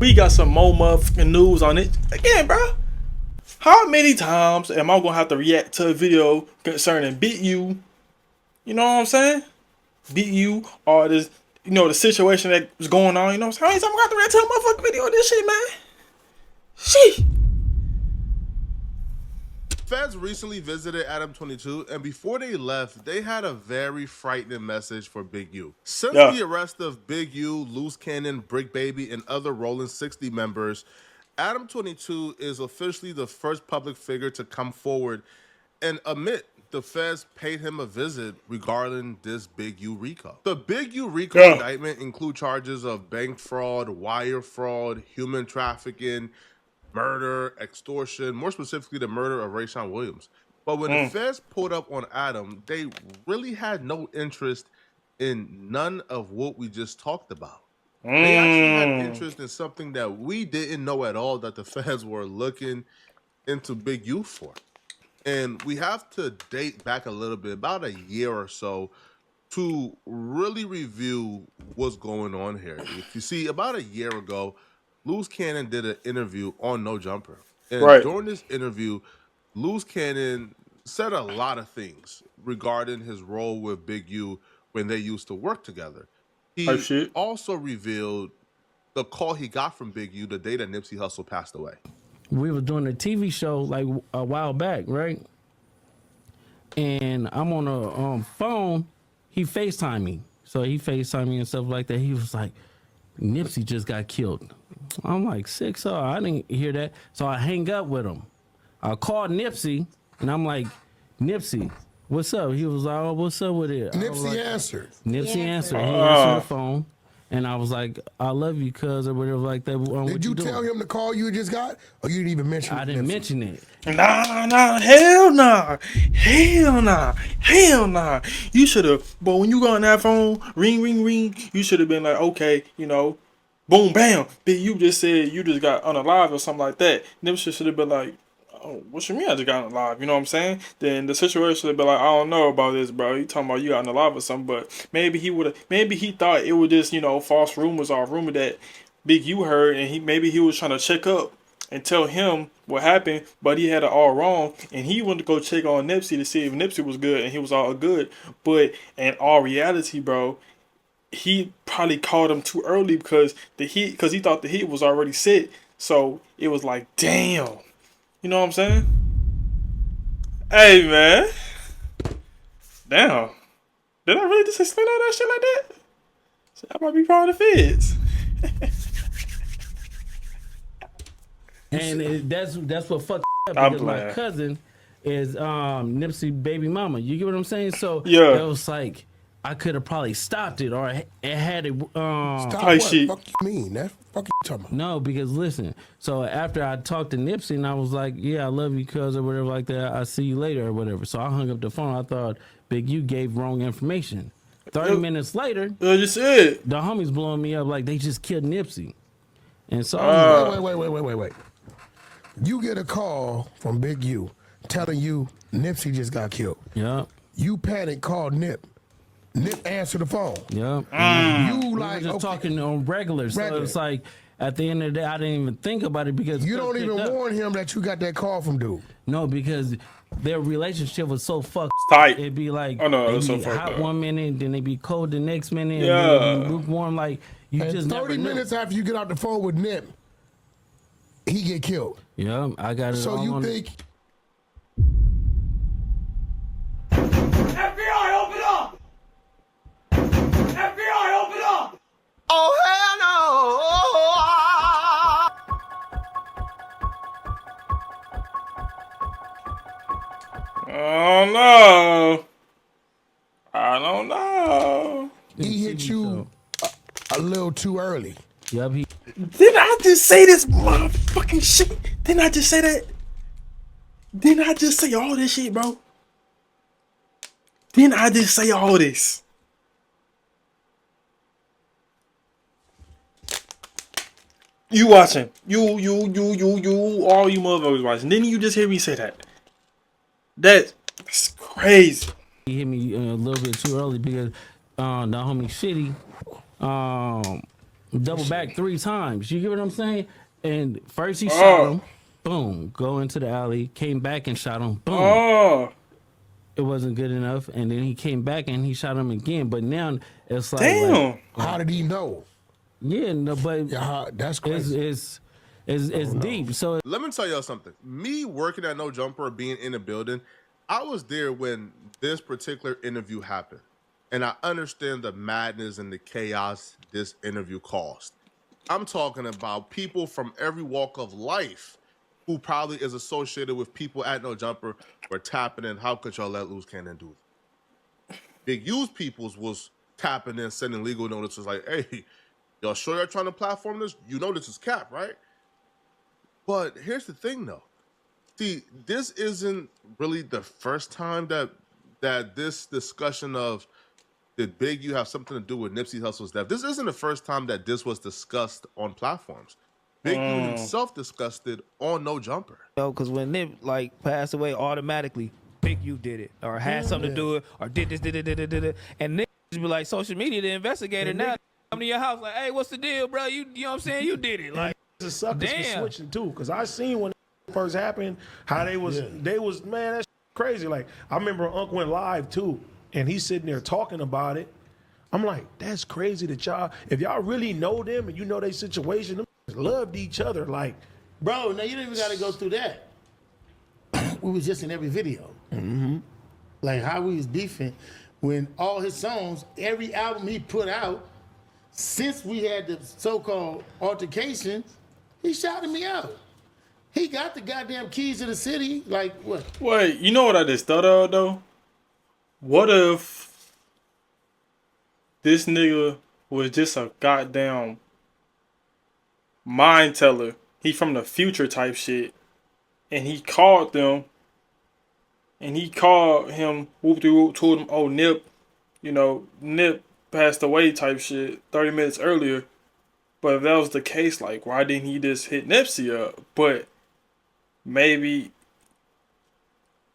We got some more motherfucking news on it. Again, bro. How many times am I gonna have to react to a video concerning Beat You? You know what I'm saying? Beat You or this, the situation that was going on. You know what I'm saying? How many times I got to react to a motherfucking video of this shit, man? Shit. Feds recently visited Adam22, and before they left, they had a very frightening message for Big U. Since the arrest of Big U, Loose Cannon, Brick Baby, and other Rollin' 60 members, Adam22 is officially the first public figure to come forward and admit the feds paid him a visit regarding this Big U RICO. The Big U RICO indictment include charges of bank fraud, wire fraud, human trafficking, murder, extortion, more specifically the murder of Rayshawn Williams. But when the feds pulled up on Adam, they really had no interest in none of what we just talked about. They actually had interest in something that we didn't know at all that the feds were looking into Big U for. And we have to date back a little bit, about a year or so, to really review what's going on here. If you see, about a year ago, Loose Cannon did an interview on No Jumper. And during this interview, Loose Cannon said a lot of things regarding his role with Big U when they used to work together. He also revealed the call he got from Big U the day that Nipsey Hussle passed away. We were doing a TV show like a while back, right? And I'm on a phone. He FaceTimed me. So he FaceTimed me and stuff like that. He was like, Nipsey just got killed. I'm like, sick, so I didn't hear that. So I hang up with him. I called Nipsey, and I'm like, Nipsey, what's up? He was like, oh, what's up with it? Nipsey answered. Nipsey answered. He answered the phone. And I was like, I love you, cuz, or whatever like that. Did you tell him the call you just got? Or you didn't even mention it? I didn't mention it. Nah, hell nah. Hell nah. Hell nah. You should have, but when you go on that phone, ring, ring, ring, you should have been like, okay, boom, bam. Big U just said you just got unalive or something like that. Nipsey should have been like, oh, what you mean I just got unalive? You know what I'm saying? Then the situation would be like, I don't know about this, bro. You talking about you got unalive or something, but maybe he thought it was just, false rumors or a rumor that Big U heard, and maybe he was trying to check up and tell him what happened, but he had it all wrong, and he went to go check on Nipsey to see if Nipsey was good, and he was all good. But in all reality, bro, he probably called him too early because he thought the heat was already set. So it was like, damn. You know what I'm saying? Hey, man. Damn. Did I really just explain all that shit like that? So I might be part of the feds. And that's what fucked up, because my cousin is Nipsey baby mama. You get what I'm saying? So it was like, I could have probably stopped it, or it had it. Stop what? Fuck you mean? That fuck you talking about? No, because listen. So after I talked to Nipsey, and I was like, "Yeah, I love you, cuz," or whatever like that. I see you later, or whatever. So I hung up the phone. I thought Big U gave wrong information. 30 minutes later, you said the homies blowing me up like they just killed Nipsey, and so wait. You get a call from Big U telling you Nipsey just got killed. Yeah. You panic, call Nip. Nip answer the phone. Yeah. You like we were just talking on regular. So it's like at the end of the day, I didn't even think about it because you don't even warn him that you got that call from dude. No, because their relationship was so fucked tight. It'd be like, it's so hot one minute, then they be cold the next minute, and then be lukewarm. Like you and just 30 minutes after you get out the phone with Nip, he get killed. Yeah, I got it. So you think? FBI, open up! FBI, open up! Oh, hell no! I don't know. He hit you a little too early. Yep. Didn't I just say this motherfucking shit? Didn't I just say that? Didn't I just say all this shit, bro? Didn't I just say all this? You watching. You, all you motherfuckers watching. Didn't you just hear me say that? That's crazy. He hit me a little bit too early because the homie Shitty, double back 3 times. You get what I'm saying? And first he shot him, boom, go into the alley, came back and shot him, boom. It wasn't good enough, and then he came back and he shot him again. But now it's like, damn. How did he know? Yeah, no, but That's crazy. it's deep. So Let me tell y'all something. Me working at No Jumper, being in the building, I was there when this particular interview happened. And I understand the madness and the chaos this interview caused. I'm talking about people from every walk of life who probably is associated with people at No Jumper were tapping in. How could y'all let Loose Cannon do that? Big U's peoples was tapping in, sending legal notices like, hey, y'all sure you're trying to platform this? You know this is cap, right? But here's the thing, though. See, this isn't really the first time that this discussion of did Big U have something to do with Nipsey Hussle's death? This isn't the first time that this was discussed on platforms. Big U himself discussed it on No Jumper. Because when Nip passed away, automatically Big U did it or had something to do it or did this, did it. And Nip just be like, social media, the investigator now come to your house like, hey, what's the deal, bro? You know what I'm saying? You did it. Like, the suckers for switching too, because I seen when it first happened how they was man, that's crazy. Like I remember Unc went live too, and he's sitting there talking about it. I'm like, that's crazy that y'all, if y'all really know them and you know their situation, them loved each other. Like, bro, now you don't even got to go through that. We was just in every video, like how we was beefing when all his songs, every album he put out, since we had the so-called altercations, he shouted me out. He got the goddamn keys to the city. Like, what? Wait, you know what I just thought of, though? What if this nigga was just a goddamn mind teller? He from the future type shit. And he called them. And he called him, whoop-de-whoop, told him, oh, Nip, you know, Nip passed away type shit 30 minutes earlier. But if that was the case, like, why didn't he just hit Nipsey up? But maybe,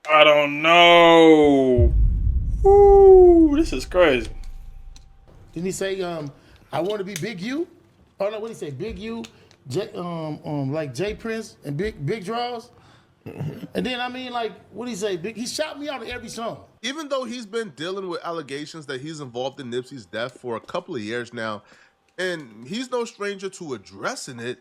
I don't know. Woo, this is crazy. Didn't he say, I want to be Big U? Oh, no, what did he say? Big U, like J Prince and Big Draws? And then, I mean, like, what did he say? He shot me out of every song. Even though he's been dealing with allegations that he's involved in Nipsey's death for a couple of years now, and he's no stranger to addressing it,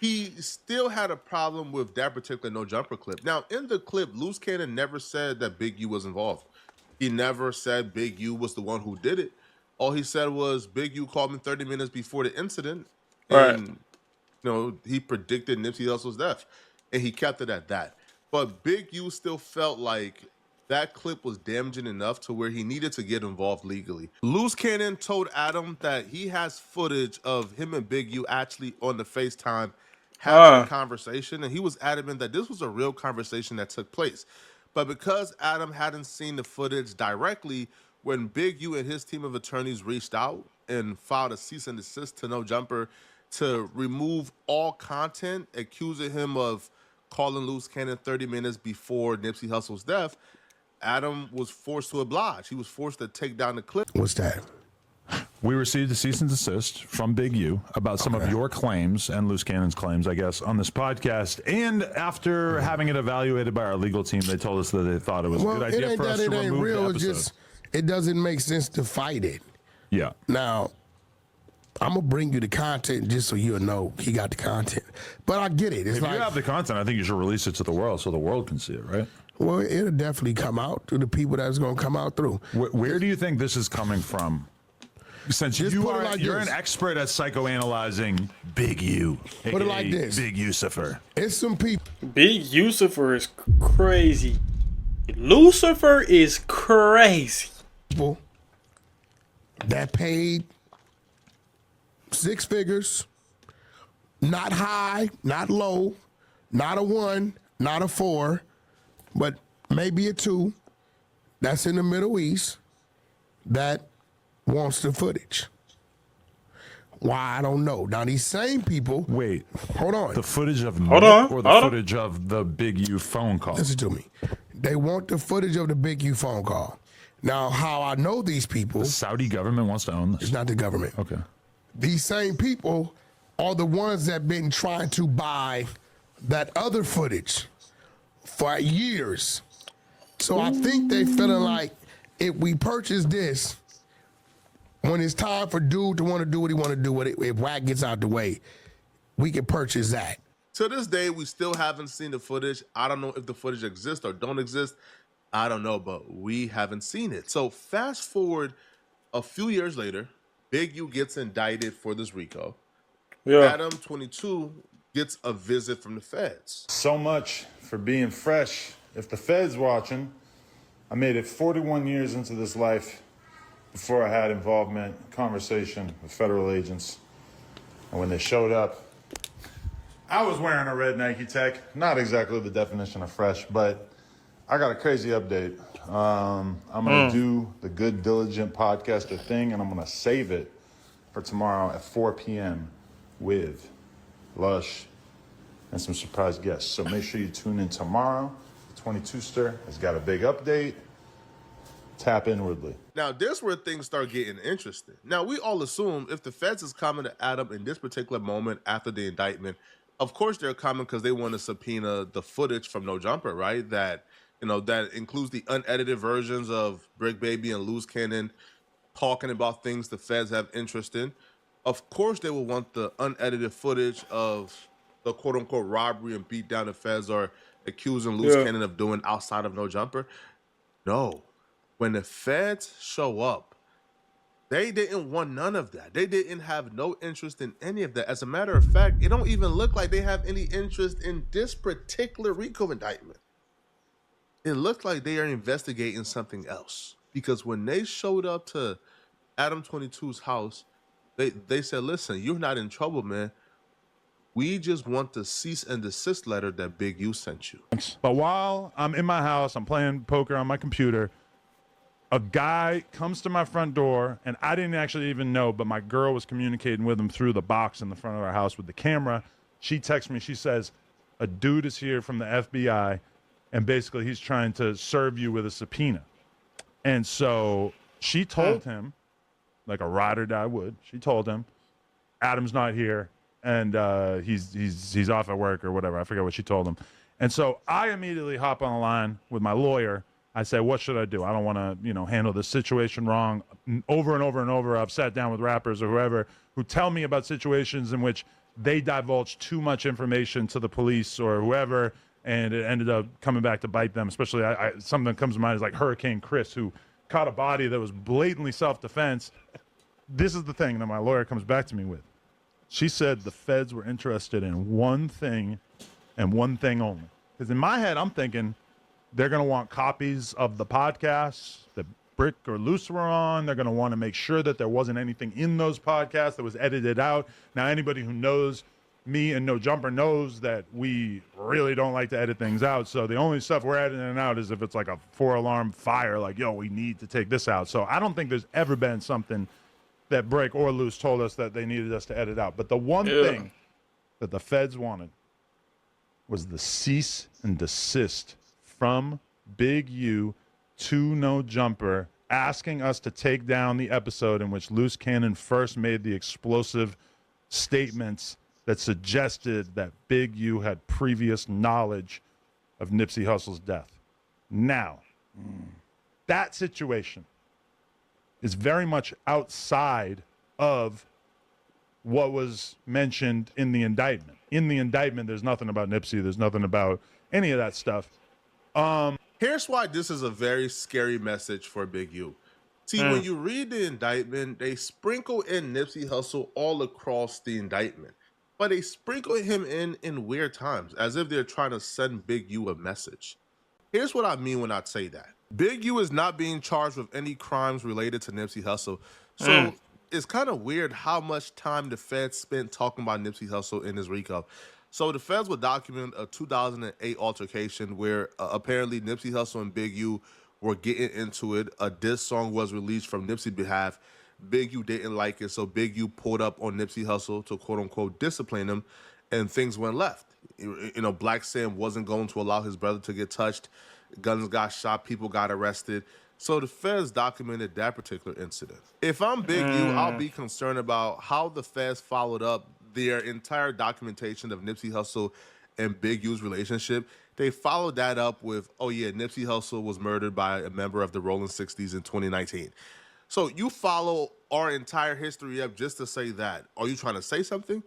he still had a problem with that particular No Jumper clip. Now, in the clip, Loose Cannon never said that Big U was involved. He never said Big U was the one who did it. All he said was Big U called me 30 minutes before the incident, and you know, he predicted Nipsey Hussle's death, and he kept it at that. But Big U still felt like that clip was damaging enough to where he needed to get involved legally. Loose Cannon told Adam that he has footage of him and Big U actually on the FaceTime having a conversation, and he was adamant that this was a real conversation that took place. But because Adam hadn't seen the footage directly, when Big U and his team of attorneys reached out and filed a cease and desist to No Jumper to remove all content accusing him of calling Loose Cannon 30 minutes before Nipsey Hussle's death, Adam was forced to oblige. He was forced to take down the clip. What's that? We received a cease and desist from Big U about some of your claims and Loose Cannon's claims, I guess, on this podcast. And after having it evaluated by our legal team, they told us that they thought it was a good idea for us to remove the episode. Just, it doesn't make sense to fight it. Yeah. Now, I'm going to bring you the content just so you'll know he got the content. But I get it. It's if like, you have the content, I think you should release it to the world so the world can see it, right? Well, it'll definitely come out to the people that's going to come out through. Where do you think this is coming from? Since you're an expert at psychoanalyzing Big U, put it like this. Big Lucifer. It's some people. Big Lucifer is crazy. Lucifer is crazy. People that paid 6 figures, not high, not low, not a 1, not a 4, but maybe a 2, that's in the Middle East, that wants the footage. Why, I don't know. Now, these same people... Wait. Hold on. The footage of Nip or the footage of the Big U phone call? Listen to me. They want the footage of the Big U phone call. Now, how I know these people... The Saudi government wants to own this? It's not the government. Okay. these same people are the ones that been trying to buy that other footage for years. So I think they feeling like if we purchase this, when it's time for dude to want to do what he want to do with it, if Wack gets out the way, we can purchase that. To this day, we still haven't seen the footage. I don't know if the footage exists or don't exist. I don't know, but we haven't seen it. So fast forward a few years later, Big U gets indicted for this RICO. Yeah. Adam22 gets a visit from the feds. So much for being fresh. If the Fed's watching, I made it 41 years into this life before I had involvement, conversation with federal agents. And when they showed up, I was wearing a red Nike Tech. Not exactly the definition of fresh, but I got a crazy update. I'm going to do the Good Diligent podcaster thing, and I'm going to save it for tomorrow at 4 p.m. with Lush and some surprise guests. So make sure you tune in tomorrow. The 22ster has got a big update. Tap inwardly. Now, this where things start getting interesting. Now, we all assume if the feds is coming to Adam in this particular moment after the indictment, of course they're coming because they want to subpoena the footage from No Jumper, right? That, you know, that includes the unedited versions of Brick Baby and Loose Cannon talking about things the feds have interest in. Of course they will want the unedited footage of the quote-unquote robbery and beatdown the feds are accusing Loose Cannon of doing outside of No Jumper. No. When the feds show up, they didn't want none of that. They didn't have no interest in any of that. As a matter of fact, it don't even look like they have any interest in this particular RICO indictment. It looks like they are investigating something else. Because when they showed up to Adam22's house, they said, listen, you're not in trouble, man. We just want the cease and desist letter that Big U sent you. But while I'm in my house, I'm playing poker on my computer, a guy comes to my front door, and I didn't actually even know, but my girl was communicating with him through the box in the front of our house with the camera. She texts me. She says, a dude is here from the FBI, and basically he's trying to serve you with a subpoena. And so she told him, like a ride or die would, she told him, Adam's not here, and he's off at work or whatever. I forget what she told him. And so I immediately hop on the line with my lawyer. I say, what should I do? I don't want to, handle this situation wrong. Over and over and over, I've sat down with rappers or whoever who tell me about situations in which they divulge too much information to the police or whoever, and it ended up coming back to bite them. Especially, something that comes to mind is like Hurricane Chris, who caught a body that was blatantly self-defense. This is the thing that my lawyer comes back to me with. She said the feds were interested in one thing and one thing only. Because in my head, I'm thinking, they're going to want copies of the podcasts that Brick or Loose were on. They're going to want to make sure that there wasn't anything in those podcasts that was edited out. Now, anybody who knows me and No Jumper knows that we really don't like to edit things out. So the only stuff we're editing out is if it's like a 4-alarm fire, like, yo, we need to take this out. So I don't think there's ever been something that Brick or Loose told us that they needed us to edit out. But the one thing that the feds wanted was the cease and desist from Big U to No Jumper, asking us to take down the episode in which Loose Cannon first made the explosive statements that suggested that Big U had previous knowledge of Nipsey Hussle's death. Now, that situation is very much outside of what was mentioned in the indictment. In the indictment, there's nothing about Nipsey. There's nothing about any of that stuff. Here's why this is a very scary message for Big U. See, when you read the indictment, they sprinkle in Nipsey Hussle all across the indictment. But they sprinkle him in weird times, as if they're trying to send Big U a message. Here's what I mean when I say that. Big U is not being charged with any crimes related to Nipsey Hussle. So it's kind of weird how much time the feds spent talking about Nipsey Hussle in his RICO. So the feds would document a 2008 altercation where apparently Nipsey Hussle and Big U were getting into it. A diss song was released from Nipsey's behalf. Big U didn't like it, so Big U pulled up on Nipsey Hussle to quote-unquote discipline him, and things went left. Black Sam wasn't going to allow his brother to get touched. Guns got shot. People got arrested. So the feds documented that particular incident. If I'm Big U, I'll be concerned about how the feds followed up their entire documentation of Nipsey Hussle and Big U's relationship. They followed that up with, oh yeah, Nipsey Hussle was murdered by a member of the Rolling 60s in 2019. So you follow our entire history up just to say that. Are you trying to say something?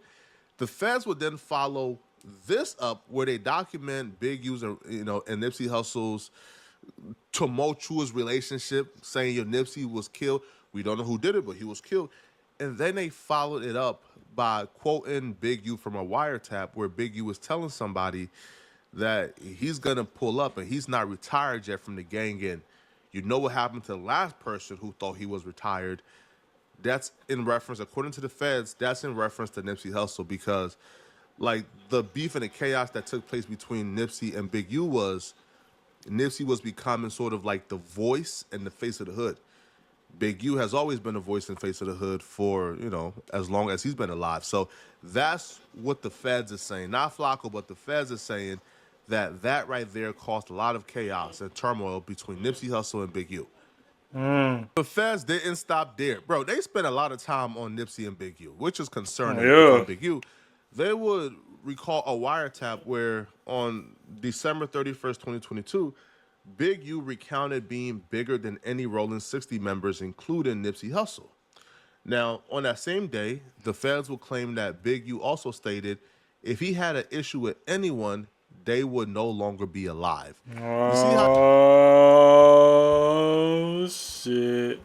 The feds would then follow this up where they document Big U's and Nipsey Hussle's tumultuous relationship, saying your Nipsey was killed. We don't know who did it, but he was killed. And then they followed it up by quoting Big U from a wiretap where Big U was telling somebody that he's gonna pull up and he's not retired yet from the gang. And you know what happened to the last person who thought he was retired? That's in reference, according to the feds, that's in reference to Nipsey Hussle, because like the beef and the chaos that took place between Nipsey and Big U was Nipsey was becoming sort of like the voice and the face of the hood. Big U has always been the voice and face of the hood for, as long as he's been alive. So that's what the feds are saying. Not Flacco, but the feds are saying that right there caused a lot of chaos and turmoil between Nipsey Hussle and Big U. The feds didn't stop there. Bro, they spent a lot of time on Nipsey and Big U, which is concerning for Big U. They would recall a wiretap where on December 31st, 2022, Big U recounted being bigger than any Rolling 60 members, including Nipsey Hussle. Now, on that same day, the feds will claim that Big U also stated if he had an issue with anyone, they would no longer be alive. Oh, shit.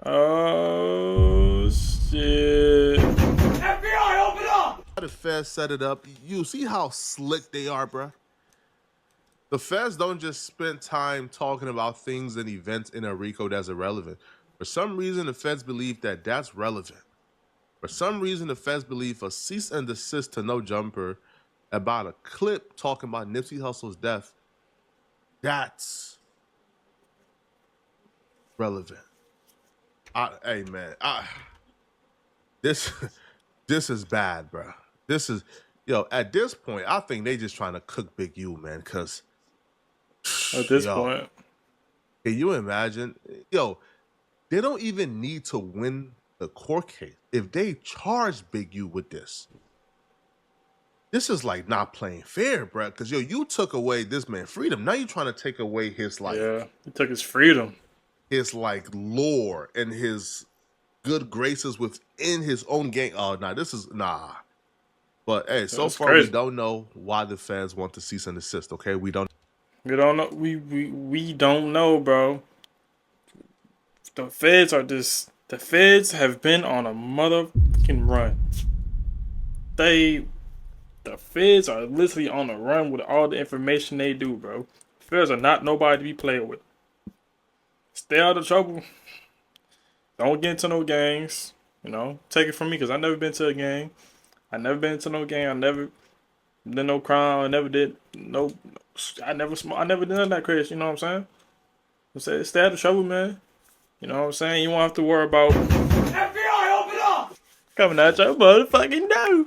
Oh, shit. FBI, open up! The feds set it up. You see how slick they are, bruh? The feds don't just spend time talking about things and events in a RICO that's irrelevant. For some reason, the feds believe that that's relevant. For some reason, the feds believe a cease and desist to No Jumper about a clip talking about Nipsey Hussle's death, that's relevant. Hey, man. This is bad, bro. This is, at this point, I think they just trying to cook Big U, man, because at this point, can you imagine? They don't even need to win the court case. If they charge Big U with this is like not playing fair, bro. Because you took away this man's freedom. Now you're trying to take away his he took his freedom, his lore and his good graces within his own gang. Oh, this is nah. But hey, so far crazy. We don't know why the feds want to cease and desist. Okay, we don't know. We don't know, bro. The feds have been on a motherfucking run. The feds are literally on a run with all the information they do, bro. Feds are not nobody to be played with. Stay out of trouble. Don't get into no gangs. Take it from me, because I never been to a gang. I never been into no gang. I never did no crime. I never did no. I never did none of that crazy. You know what I'm saying? Stay out of trouble, man. You know what I'm saying? You won't have to worry about FBI, open up! coming at your motherfucking door.